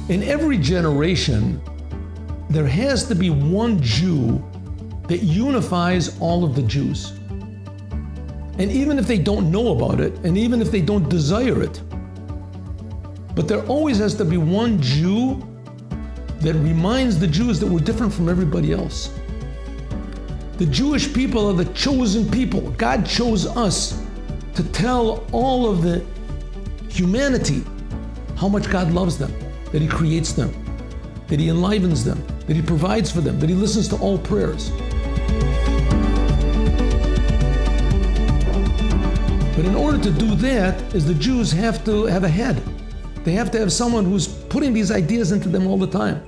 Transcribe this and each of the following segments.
In every generation, there has to be one Jew that unifies all of the Jews. And even if they don't know about it, and even if they don't desire it, but there always has to be one Jew that reminds the Jews that we're different from everybody else. The Jewish people are the chosen people. God chose us to tell all of the humanity how much God loves them, that He creates them, that He enlivens them, that He provides for them, that He listens to all prayers. But in order to do that, is the Jews have to have a head. They have to have someone who's putting these ideas into them all the time,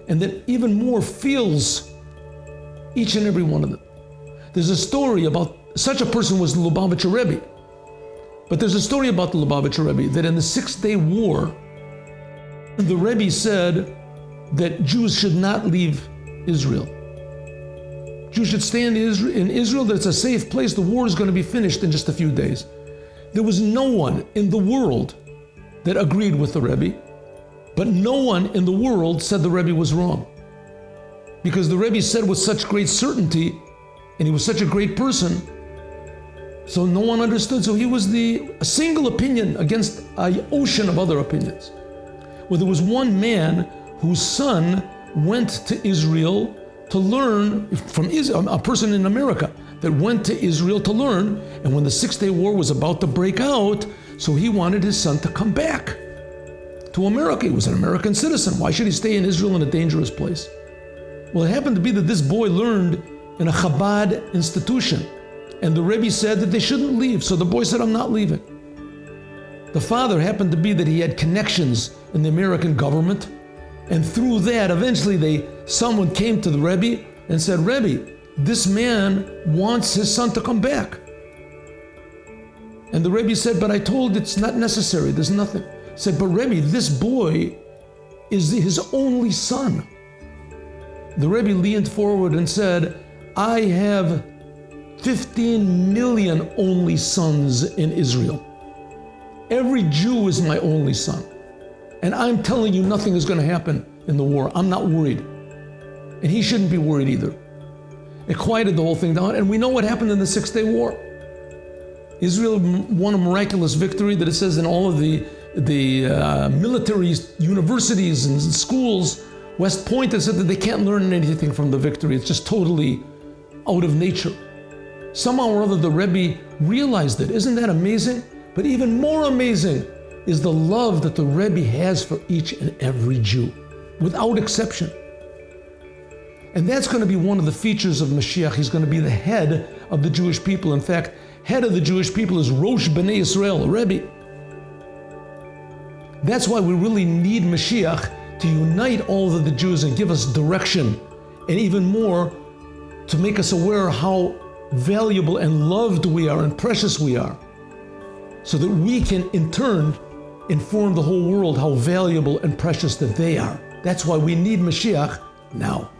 and that even more feels each and every one of them. There's a story about, such a person was the Lubavitcher Rebbe. But there's a story about the Lubavitcher Rebbe that in the 6-day war, the Rebbe said that Jews should not leave Israel. Jews should stay in Israel, that it's a safe place. The war is going to be finished in just a few days. There was no one in the world that agreed with the Rebbe, but no one in the world said the Rebbe was wrong. Because the Rebbe said with such great certainty, and he was such a great person, so no one understood. So he was a single opinion against an ocean of other opinions. Well, there was one man whose son went to Israel to learn from Israel, a person in America that went to Israel to learn, and when the 6-day war was about to break out, so he wanted his son to come back to America. He was an American citizen. Why should he stay in Israel in a dangerous place? Well, it happened to be that this boy learned in a Chabad institution, and the Rebbe said that they shouldn't leave, so the boy said, I'm not leaving. The father happened to be that he had connections in the American government, and through that, eventually someone came to the Rebbe and said, Rebbe, this man wants his son to come back. And the Rebbe said, but I told it's not necessary, there's nothing. He said, but Rebbe, this boy is his only son. The Rebbe leaned forward and said, I have 15 million only sons in Israel. Every Jew is my only son. And I'm telling you, nothing is going to happen in the war. I'm not worried. And he shouldn't be worried either. It quieted the whole thing down, and we know what happened in the 6-day war. Israel won a miraculous victory that it says in all of the military universities and schools. West Point has said that they can't learn anything from the victory. It's just totally out of nature. Somehow or other, the Rebbe realized it. Isn't that amazing? But even more amazing is the love that the Rebbe has for each and every Jew, without exception. And that's going to be one of the features of Moshiach. He's going to be the head of the Jewish people. In fact, head of the Jewish people is Rosh B'nai Israel, Rebbe. That's why we really need Moshiach to unite all of the Jews and give us direction, and even more, to make us aware how valuable and loved we are and precious we are, so that we can in turn inform the whole world how valuable and precious that they are. That's why we need Moshiach now.